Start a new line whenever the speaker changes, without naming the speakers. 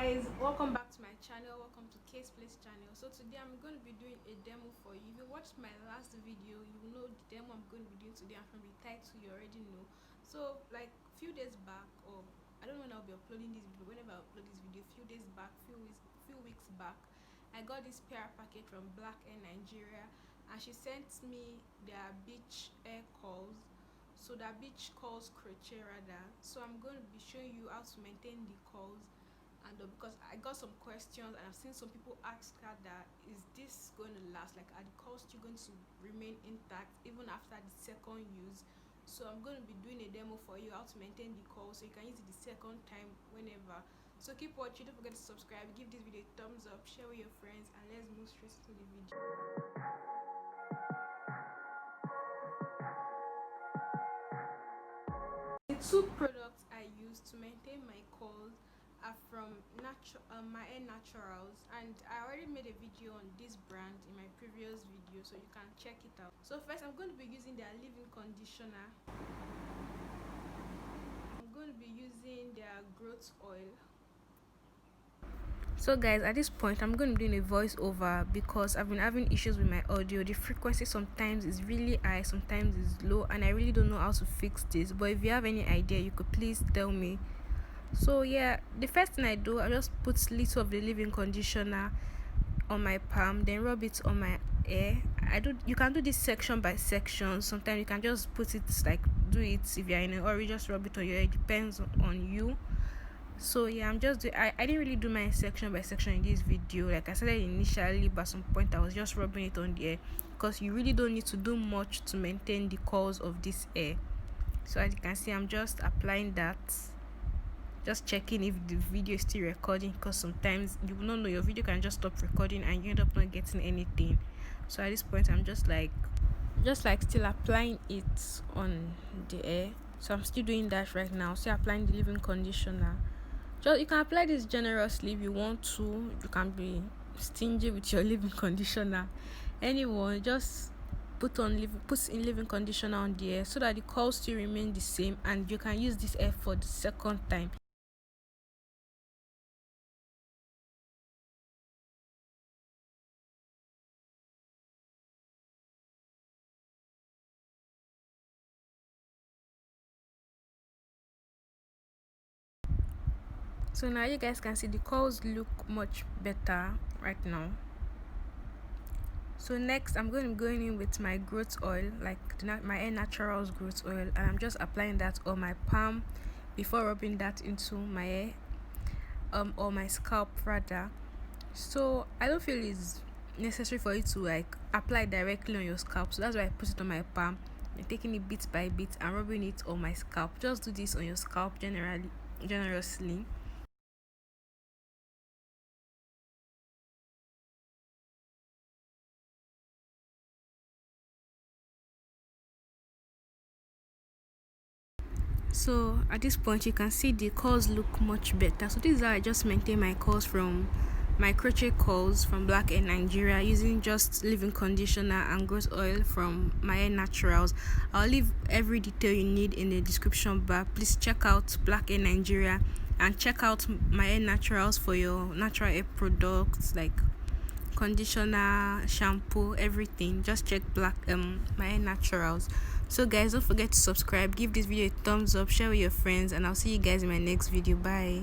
guys, welcome back to my channel. Welcome to Case Place channel. So today I'm going to be doing a demo for you. If you watched my last video, you will know the demo I'm going to be doing today, and from the title you already know. So like few days back, or I don't know when I'll be uploading this video, whenever I upload this video, few days back, few weeks back, I got this PR packet from Blvck Hair Nigeria, and she sent me their beach hair curls. So that beach curls crochet rather. So I'm going to be showing you how to maintain the curls. And because I got some questions and I've seen some people ask her that, is this going to last, like are the curls still going to remain intact even after the second use? So I'm going to be doing a demo for you how to maintain the curls so you can use it the second time whenever. So keep watching, don't forget to subscribe, give this video a thumbs up, share with your friends, and let's move straight to the video. The two products I use to maintain my curls are from my Hair Naturals, and I already made a video on this brand in my previous video, so you can check it out. So first I'm going to be using their leave-in conditioner. I'm going to be using their growth oil. So guys, at this point I'm going to be doing a voiceover because I've been having issues with my audio. The frequency sometimes is really high, sometimes is low, and I really don't know how to fix this. But if you have any idea, you could please tell me. So yeah, the first thing I do, I just put little of the leave-in conditioner on my palm, then rub it on my hair. You can do this section by section. Sometimes you can just put it like do it if you're in a hurry, just rub it on your hair. It depends on you. So yeah, I didn't really do my section by section in this video. Like I said initially, but at some point I was just rubbing it on the hair because you really don't need to do much to maintain the curls of this hair. So as you can see, I'm just applying that, just checking if the video is still recording, because sometimes you will not know, your video can just stop recording and you end up not getting anything. So at this point I'm just like still applying it on the hair. So I'm still doing that right now. So applying the leave-in conditioner. You can apply this generously if you want to. You can be stingy with your leave-in conditioner. Anyone, just put in leave-in conditioner on the hair so that the curls still remain the same, and you can use this hair for the second time. So now you guys can see the curls look much better right now. So next I'm going to be going in with my growth oil, like my Hair Naturals growth oil, and I'm just applying that on my palm before rubbing that into my hair, or my scalp rather. So I don't feel it's necessary for you to like apply directly on your scalp, so that's why I put it on my palm and taking it bit by bit and rubbing it on my scalp. Just do this on your scalp generously. So at this point you can see the curls look much better. So this is how I just maintain my curls from my crochet curls from Blvck Hair Nigeria, using just leave-in conditioner and growth oil from my Hair Naturals. I'll leave every detail you need in the description bar. Please check out Blvck Hair Nigeria and check out my Hair Naturals for your natural hair products like conditioner, shampoo, everything. Just check my Hair Naturals. So guys, don't forget to subscribe, give this video a thumbs up, share with your friends, and I'll see you guys in my next video. Bye.